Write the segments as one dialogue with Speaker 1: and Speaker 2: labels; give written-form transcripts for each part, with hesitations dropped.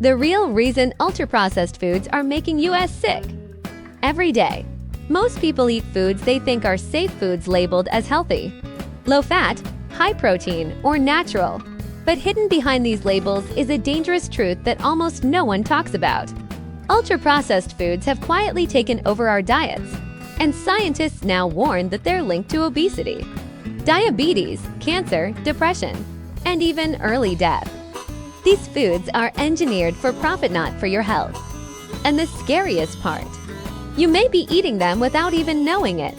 Speaker 1: The real reason ultra-processed foods are making us sick. Every day, most people eat foods they think are safe foods labeled as healthy, low-fat, high-protein, or natural. But hidden behind these labels is a dangerous truth that almost no one talks about. Ultra-processed foods have quietly taken over our diets, and scientists now warn that they're linked to obesity, diabetes, cancer, depression, and even early death. These foods are engineered for profit, not for your health. And the scariest part, you may be eating them without even knowing it.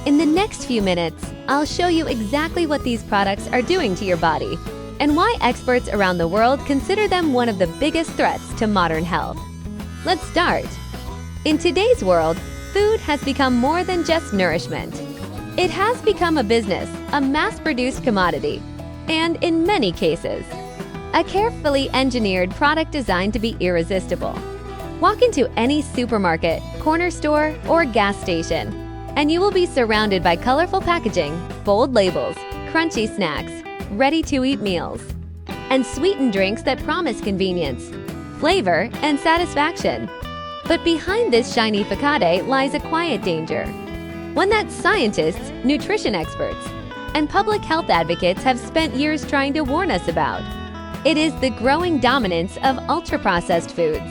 Speaker 1: In the next few minutes, I'll show you exactly what these products are doing to your body and why experts around the world consider them one of the biggest threats to modern health. Let's start. In today's world, food has become more than just nourishment. It has become a business, a mass-produced commodity, and in many cases, a carefully engineered product designed to be irresistible. Walk into any supermarket, corner store, or gas station, and you will be surrounded by colorful packaging, bold labels, crunchy snacks, ready-to-eat meals, and sweetened drinks that promise convenience, flavor, and satisfaction. But behind this shiny facade lies a quiet danger, one that scientists, nutrition experts, and public health advocates have spent years trying to warn us about. It is the growing dominance of ultra-processed foods,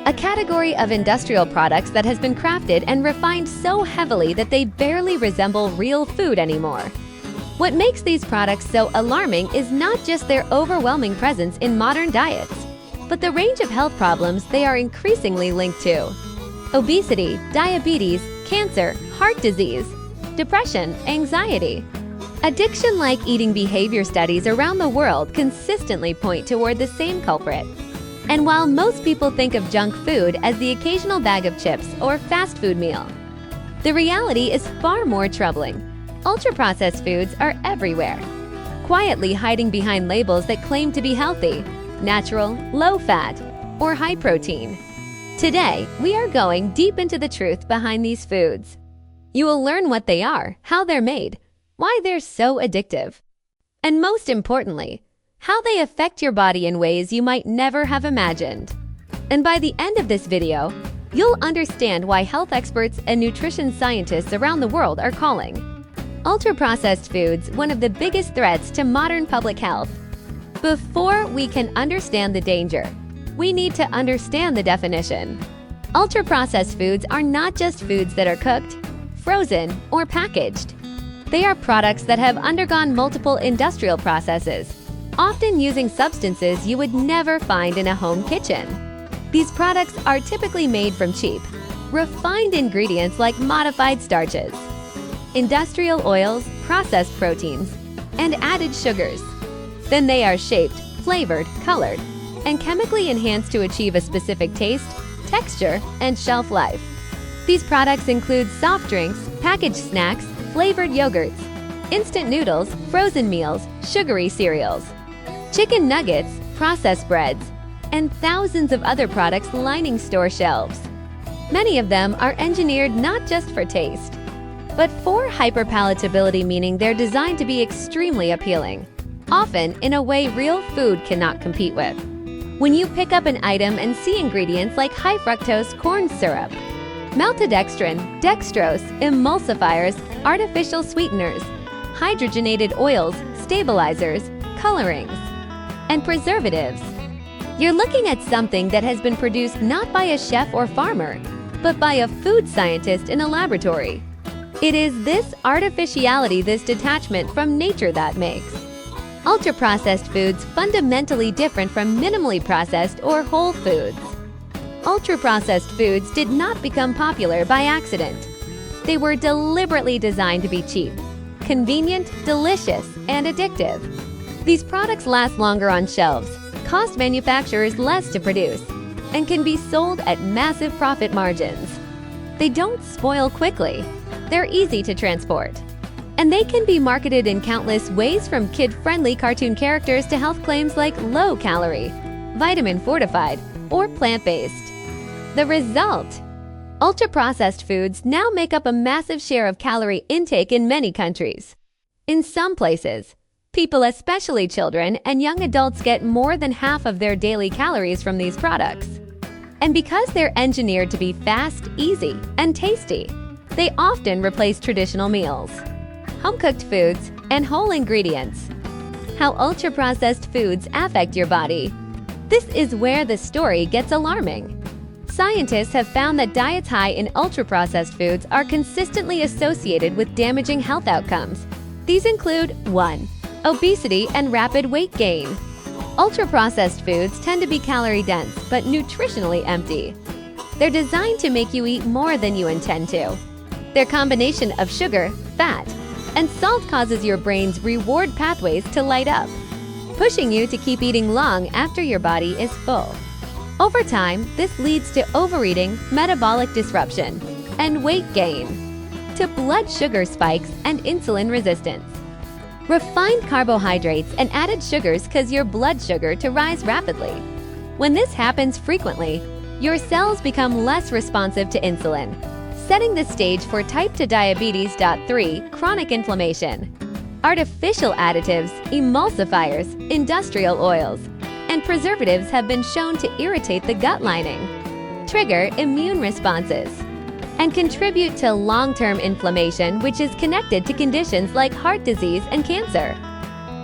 Speaker 1: a category of industrial products that has been crafted and refined so heavily that they barely resemble real food anymore. What makes these products so alarming is not just their overwhelming presence in modern diets, but the range of health problems they are increasingly linked to: obesity, diabetes, cancer, heart disease, depression, anxiety. Addiction-like eating behavior studies around the world consistently point toward the same culprit. And while most people think of junk food as the occasional bag of chips or fast food meal, the reality is far more troubling. Ultra-processed foods are everywhere, quietly hiding behind labels that claim to be healthy, natural, low-fat, or high-protein. Today, we are going deep into the truth behind these foods. You will learn what they are, how they're made, why they're so addictive, and most importantly, how they affect your body in ways you might never have imagined. And by the end of this video, you'll understand why health experts and nutrition scientists around the world are calling ultra-processed foods one of the biggest threats to modern public health. Before we can understand the danger, we need to understand the definition. Ultra-processed foods are not just foods that are cooked, frozen, or packaged. They are products that have undergone multiple industrial processes, often using substances you would never find in a home kitchen. These products are typically made from cheap, refined ingredients like modified starches, industrial oils, processed proteins, and added sugars. Then they are shaped, flavored, colored, and chemically enhanced to achieve a specific taste, texture, and shelf life. These products include soft drinks, packaged snacks, flavored yogurts, instant noodles, frozen meals, sugary cereals, chicken nuggets, processed breads, and thousands of other products lining store shelves. Many of them are engineered not just for taste, but for hyperpalatability, meaning they're designed to be extremely appealing, often in a way real food cannot compete with. When you pick up an item and see ingredients like high fructose corn syrup, maltodextrin, dextrose, emulsifiers, artificial sweeteners, hydrogenated oils, stabilizers, colorings, and preservatives, you're looking at something that has been produced not by a chef or farmer, but by a food scientist in a laboratory. It is this artificiality, this detachment from nature that makes ultra-processed foods fundamentally different from minimally processed or whole foods. Ultra-processed foods did not become popular by accident. They were deliberately designed to be cheap, convenient, delicious, and addictive. These products last longer on shelves, cost manufacturers less to produce, and can be sold at massive profit margins. They don't spoil quickly. They're easy to transport. And they can be marketed in countless ways, from kid-friendly cartoon characters to health claims like low-calorie, vitamin-fortified, or plant-based. The result? Ultra-processed foods now make up a massive share of calorie intake in many countries. In some places, People, especially children and young adults, get more than half of their daily calories from these products. And because they're engineered to be fast, easy, and tasty, they often replace traditional meals. Home-cooked foods and whole ingredients. How ultra-processed foods affect your body. This is where the story gets alarming. Scientists have found that diets high in ultra-processed foods are consistently associated with damaging health outcomes. These include 1. Obesity and rapid weight gain. Ultra-processed foods tend to be calorie-dense but nutritionally empty. They're designed to make you eat more than you intend to. Their combination of sugar, fat, and salt causes your brain's reward pathways to light up, pushing you to keep eating long after your body is full. Over time, this leads to overeating, metabolic disruption, and weight gain, to blood sugar spikes and insulin resistance. Refined carbohydrates and added sugars cause your blood sugar to rise rapidly. When this happens frequently, your cells become less responsive to insulin, setting the stage for type 2 diabetes. 3. Chronic inflammation. Artificial additives, emulsifiers, industrial oils, and preservatives have been shown to irritate the gut lining, trigger immune responses, and contribute to long-term inflammation, which is connected to conditions like heart disease and cancer.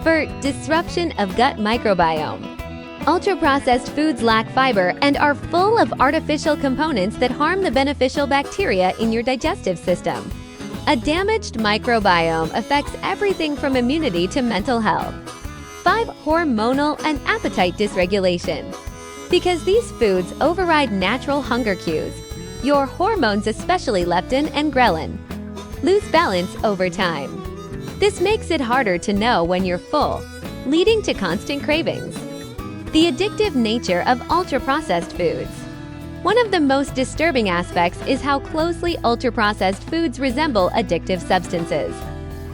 Speaker 1: For disruption of gut microbiome. Ultra-processed foods lack fiber and are full of artificial components that harm the beneficial bacteria in your digestive system. A damaged microbiome affects everything from immunity to mental health. 5. Hormonal and appetite dysregulation. Because these foods override natural hunger cues, your hormones, especially leptin and ghrelin, lose balance over time. This makes it harder to know when you're full, leading to constant cravings. The addictive nature of ultra-processed foods. One of the most disturbing aspects is how closely ultra-processed foods resemble addictive substances.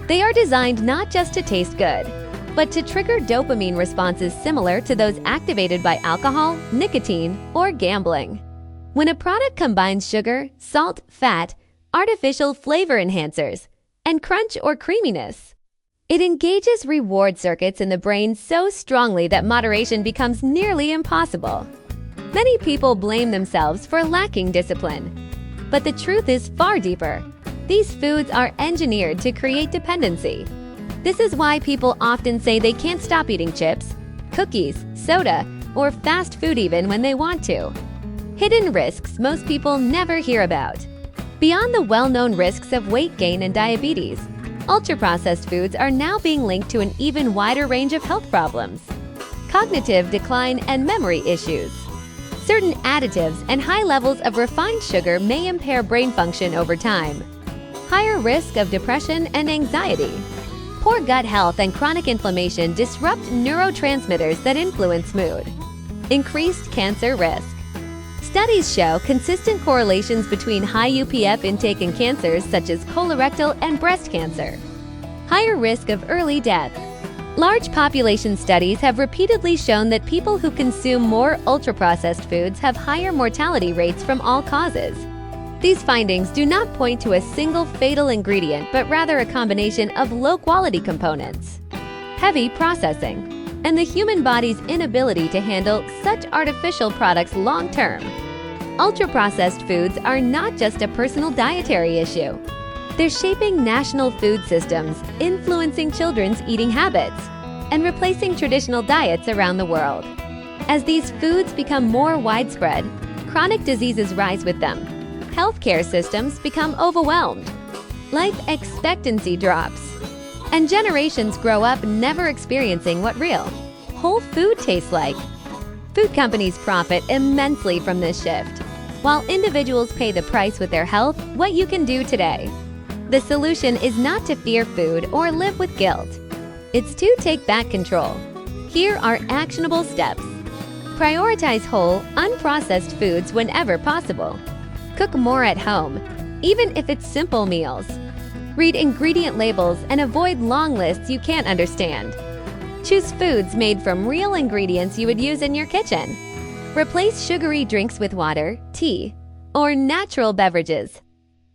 Speaker 1: They are designed not just to taste good, but to trigger dopamine responses similar to those activated by alcohol, nicotine, or gambling. When a product combines sugar, salt, fat, artificial flavor enhancers, and crunch or creaminess, it engages reward circuits in the brain so strongly that moderation becomes nearly impossible. Many people blame themselves for lacking discipline. But the truth is far deeper. These foods are engineered to create dependency. This is why people often say they can't stop eating chips, cookies, soda, or fast food even when they want to. Hidden risks most people never hear about. Beyond the well-known risks of weight gain and diabetes, ultra-processed foods are now being linked to an even wider range of health problems. Cognitive decline and memory issues. Certain additives and high levels of refined sugar may impair brain function over time. Higher risk of depression and anxiety. Poor gut health and chronic inflammation disrupt neurotransmitters that influence mood. Increased cancer risk. Studies show consistent correlations between high UPF intake and cancers such as colorectal and breast cancer. Higher risk of early death. Large population studies have repeatedly shown that people who consume more ultra-processed foods have higher mortality rates from all causes. These findings do not point to a single fatal ingredient, but rather a combination of low-quality components, heavy processing, and the human body's inability to handle such artificial products long-term. Ultra-processed foods are not just a personal dietary issue. They're shaping national food systems, influencing children's eating habits, and replacing traditional diets around the world. As these foods become more widespread, chronic diseases rise with them. Healthcare systems become overwhelmed. Life expectancy drops. And generations grow up never experiencing what real, whole food tastes like. Food companies profit immensely from this shift, while individuals pay the price with their health. What you can do today. The solution is not to fear food or live with guilt. It's to take back control. Here are actionable steps. Prioritize whole, unprocessed foods whenever possible. Cook more at home, even if it's simple meals. Read ingredient labels and avoid long lists you can't understand. Choose foods made from real ingredients you would use in your kitchen. Replace sugary drinks with water, tea, or natural beverages.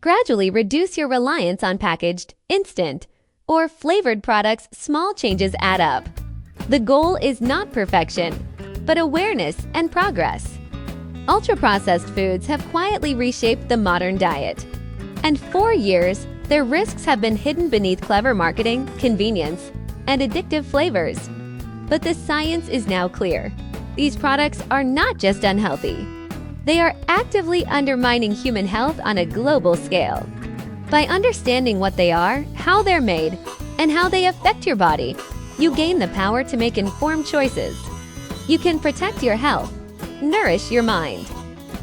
Speaker 1: Gradually reduce your reliance on packaged, instant, or flavored products, small changes add up. The goal is not perfection, but awareness and progress. Ultra-processed foods have quietly reshaped the modern diet. And for years, their risks have been hidden beneath clever marketing, convenience, and addictive flavors. But the science is now clear. These products are not just unhealthy. They are actively undermining human health on a global scale. By understanding what they are, how they're made, and how they affect your body, you gain the power to make informed choices. You can protect your health, nourish your mind,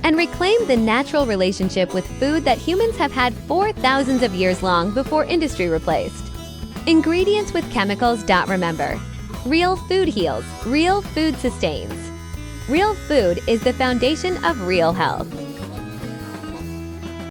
Speaker 1: and reclaim the natural relationship with food that humans have had for thousands of years long before industry replaced. Ingredients with chemicals. Remember, real food heals, real food sustains. Real food is the foundation of real health.